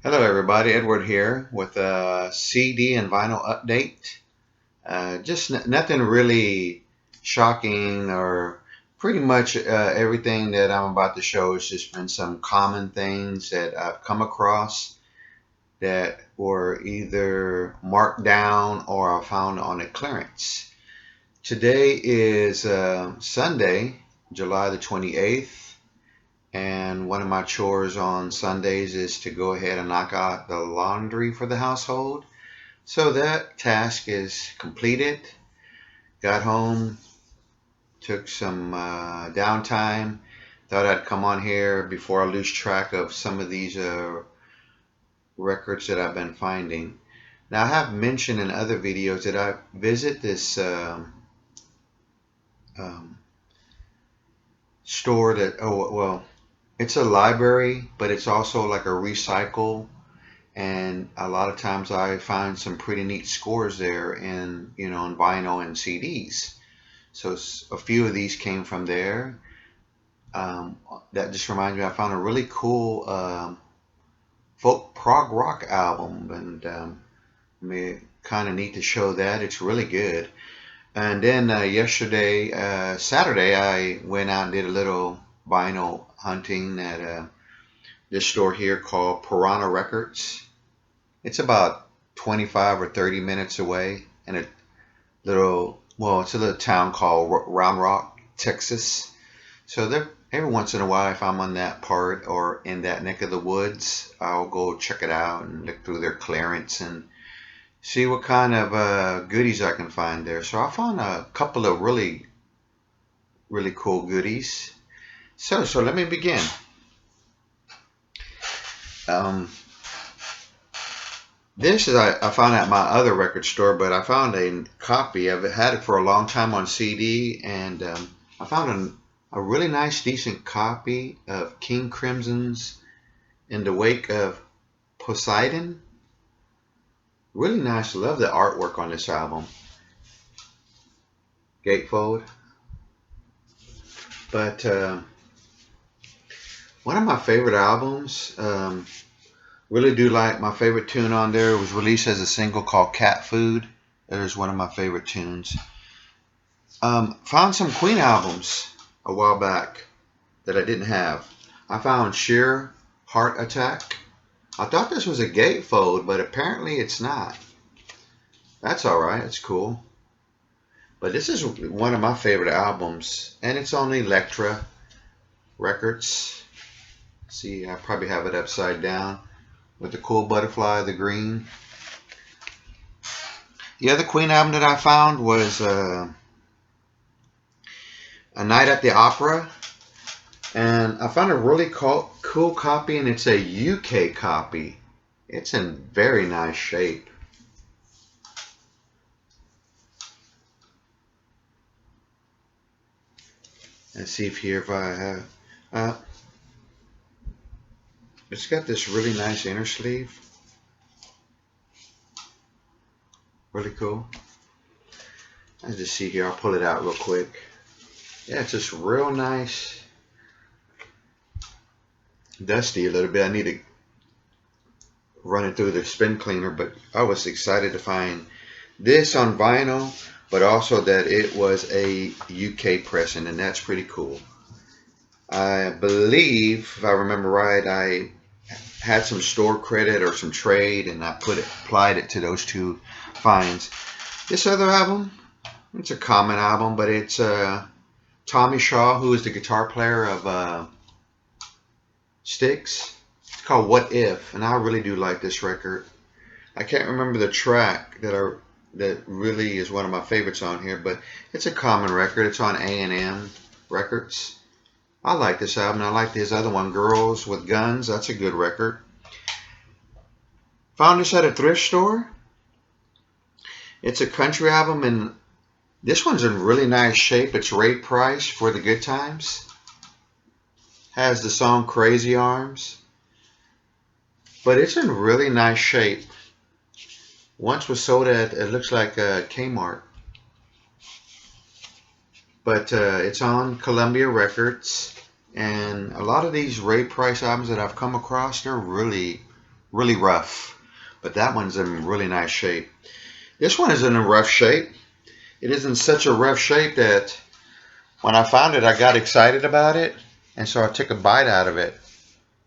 Hello, everybody. Edward here with a CD and vinyl update. Just nothing really shocking, or pretty much everything that I'm about to show has just been some common things that I've come across that were either marked down or I found on a clearance. Today is Sunday, July the 28th. And one of my chores on Sundays is to go ahead and knock out the laundry for the household. So that task is completed. Got home, took some downtime. Thought I'd come on here before I lose track of some of these records that I've been finding. Now, I have mentioned in other videos that I visit this um, store that, oh, well, it's a library, but it's also like a recycle. And a lot of times I find some pretty neat scores there in vinyl and CDs. So a few of these came from there. That just reminds me, I found a really cool folk prog rock album, and kind of neat to show that. It's really good. And then yesterday, Saturday, I went out and did a little vinyl hunting at this store here called Piranha Records. It's about 25 or 30 minutes away in a it's a little town called Round Rock, Texas. So there, every once in a while, if I'm on that part or in that neck of the woods, I'll go check it out and look through their clearance and see what kind of goodies I can find there. So I found a couple of really, really cool goodies. So let me begin. Um, This is I found at my other record store, but I found a copy. I've had it for a long time on CD, and I found a really nice, decent copy of King Crimson's "In the Wake of Poseidon." Really nice. Love the artwork on this album. Gatefold. But one of my favorite albums. Really do like my favorite tune on there. It was released as a single called Cat Food. That is one of my favorite tunes. Found some Queen albums a while back that I didn't have. I found Sheer Heart Attack. I thought this was a gatefold, but apparently it's not. That's alright, it's cool. But this is one of my favorite albums, and it's on Elektra Records. See, I probably have it upside down with the cool butterfly, the green. The other Queen album that I found was A Night at the Opera. And I found a really cool copy, and it's a UK copy. It's in very nice shape. Let's see if I have. It's got this really nice inner sleeve. Really cool. Let's just see here. I'll pull it out real quick. Yeah, it's just real nice. Dusty a little bit. I need to run it through the spin cleaner, but I was excited to find this on vinyl, but also that it was a UK pressing, and that's pretty cool. I believe, if I remember right, I had some store credit or some trade, and I applied it to those two finds. This other album, it's a common album, but it's Tommy Shaw, who is the guitar player of Styx. It's called What If, and I really do like this record. I can't remember the track that really is one of my favorites on here, but it's a common record. It's on A&M Records. I like this album. I like his other one, Girls with Guns. That's a good record. Found this at a thrift store. It's a country album, and this one's in really nice shape. It's rate price for the good times. Has the song Crazy Arms. But it's in really nice shape. Once was sold at, it looks like Kmart. But it's on Columbia Records. And a lot of these rate price albums that I've come across, they're really, really rough. But that one's in really nice shape. This one is in a rough shape. It is in such a rough shape that when I found it, I got excited about it. And so I took a bite out of it.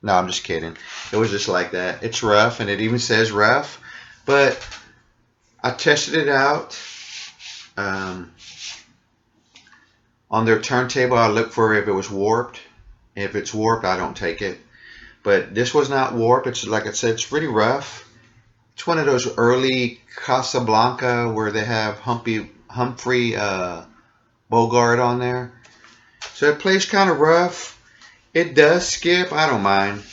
No, I'm just kidding. It was just like that. It's rough, and it even says rough. But I tested it out. Um, on their turntable, I looked for if it was warped. If it's warped, I don't take it. But this was not warped. It's like I said, it's pretty rough. It's one of those early Casablanca where they have Humphrey Bogart on there. So it plays kind of rough. It does skip. I don't mind.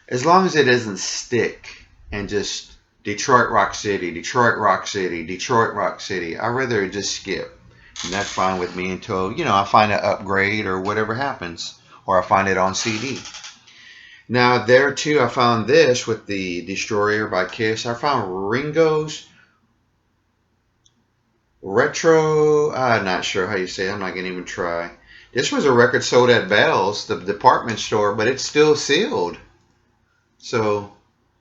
As long as it doesn't stick and just Detroit Rock City, Detroit Rock City, Detroit Rock City. I'd rather it just skip. And that's fine with me until, I find an upgrade or whatever happens. Or I find it on CD. Now there too, I found this with the Destroyer by Kiss. I found Ringo's Retro. I'm not sure how you say it. I'm not going to even try. This was a record sold at Bell's, the department store, but it's still sealed. So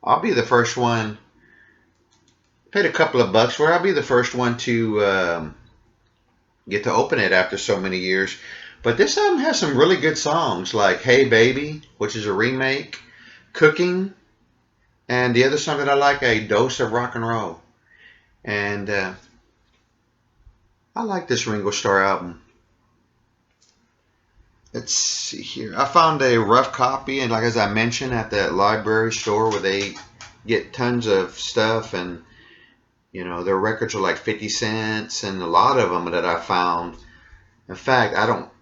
I'll be the first one. Paid a couple of bucks for it. I'll be the first one to get to open it after so many years. But this album has some really good songs like Hey Baby, which is a remake, Cooking, and the other song that I like, A Dose of Rock and Roll. And I like this Ringo Starr album. Let's see here. I found a rough copy, and like as I mentioned, at that library store where they get tons of stuff, and their records are like 50 cents, and a lot of them that I found. In fact,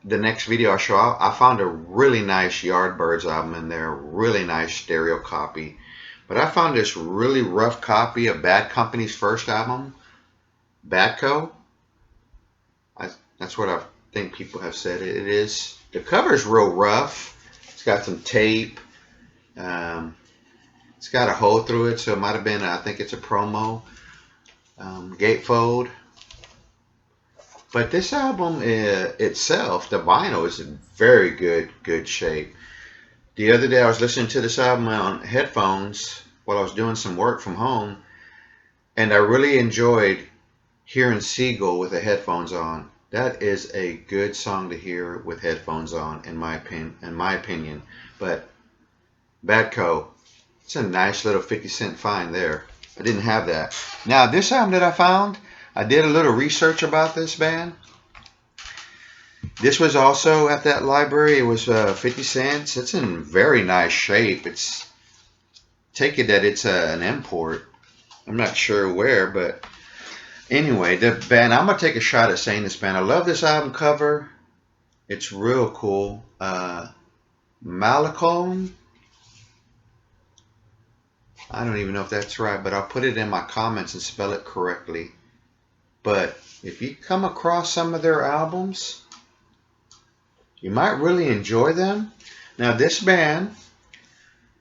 the next video I show, I found a really nice Yardbirds album in there, really nice stereo copy. But I found this really rough copy of Bad Company's first album, Badco. That's what I think people have said it is. The cover's real rough. It's got some tape. It's got a hole through it, so it might have been, I think it's a promo. Gatefold. But this album itself, the vinyl, is in very good shape. The other day I was listening to this album on headphones while I was doing some work from home, and I really enjoyed hearing Siegel with the headphones on. That is a good song to hear with headphones on, in my opinion. But Badco, it's a nice little 50-cent find there. I didn't have that. Now this album that I found, I did a little research about this band. This was also at that library. It was 50 cents. It's in very nice shape. Take it that it's an import. I'm not sure where, but anyway, the band, I'm going to take a shot at saying this band. I love this album cover. It's real cool. Malicorne. I don't even know if that's right, but I'll put it in my comments and spell it correctly. But if you come across some of their albums, you might really enjoy them. Now this band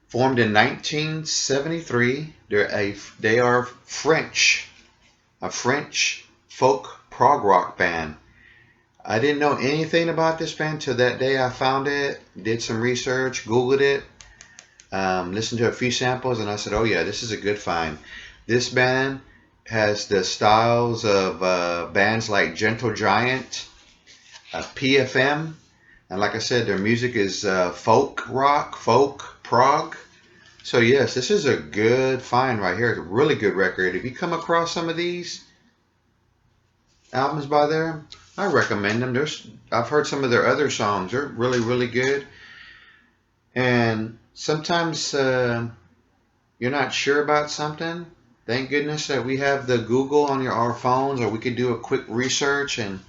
formed in 1973. They are French, a French folk prog rock band. I didn't know anything about this band till that day I found it, did some research, Googled it, listened to a few samples, and I said, oh yeah, this is a good find. This band has the styles of bands like Gentle Giant, PFM, and like I said, their music is folk rock, folk prog. So yes, this is a good find right here. It's a really good record. If you come across some of these albums by them, I recommend them. I've heard some of their other songs. They're really good. And sometimes you're not sure about something. Thank goodness that we have the Google on our phones, or we could do a quick research, and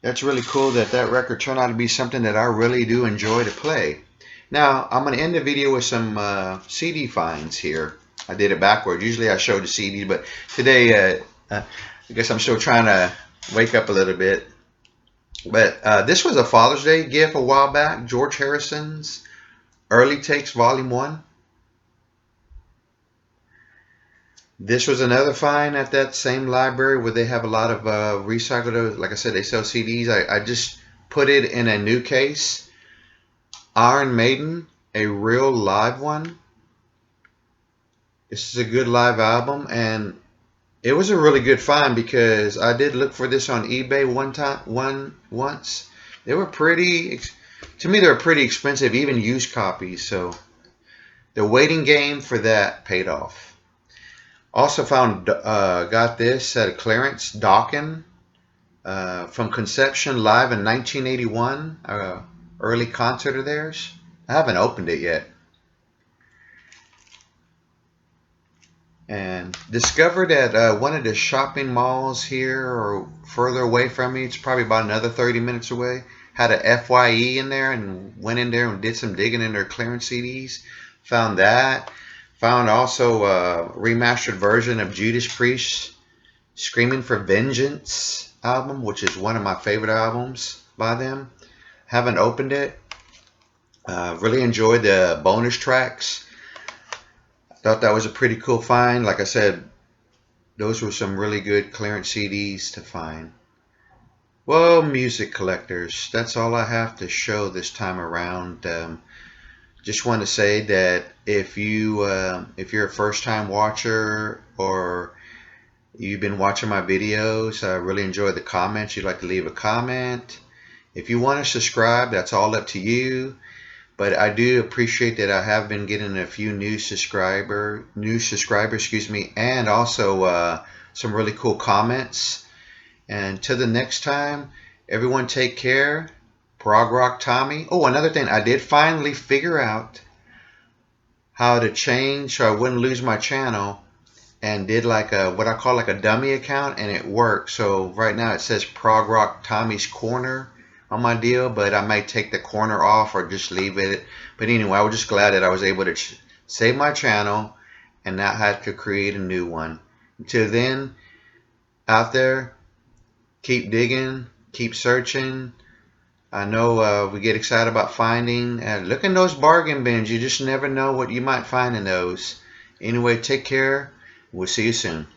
that's really cool that record turned out to be something that I really do enjoy to play. Now, I'm going to end the video with some CD finds here. I did it backwards. Usually I show the CD, but today I guess I'm still trying to wake up a little bit. But this was a Father's Day gift a while back. George Harrison's Early Takes Volume 1. This was another find at that same library where they have a lot of recycled, like I said, they sell CDs. I just put it in a new case. Iron Maiden, a real live one. This is a good live album, and it was a really good find because I did look for this on eBay once. They were to me, they were pretty expensive, even used copies. So the waiting game for that paid off. Also got this at a clearance, Dawkins, from Conception live in 1981, early concert of theirs. I haven't opened it yet. And discovered at one of the shopping malls here or further away from me. It's probably about another 30 minutes away. Had a FYE in there and went in there and did some digging in their clearance CDs. Found that. Found also a remastered version of Judas Priest's Screaming for Vengeance album, which is one of my favorite albums by them. Haven't opened it. Really enjoyed the bonus tracks. Thought that was a pretty cool find. Like I said, those were some really good clearance CDs to find. Well, music collectors, that's all I have to show this time around. Just want to say that if you're a first-time watcher or you've been watching my videos, I really enjoy the comments. You'd like to leave a comment. If you want to subscribe, that's all up to you. But I do appreciate that I have been getting a few new subscribers, and also some really cool comments. And till the next time, everyone take care. Prog Rock Tommy. Oh, another thing, I did finally figure out how to change so I wouldn't lose my channel, and did like what I call like a dummy account, and it worked. So right now it says Prog Rock Tommy's Corner on my deal, but I might take the corner off or just leave it. But anyway, I was just glad that I was able to save my channel and not have to create a new one. Until then, out there, keep digging, keep searching. I know we get excited about finding. Look in those bargain bins. You just never know what you might find in those. Anyway, take care. We'll see you soon.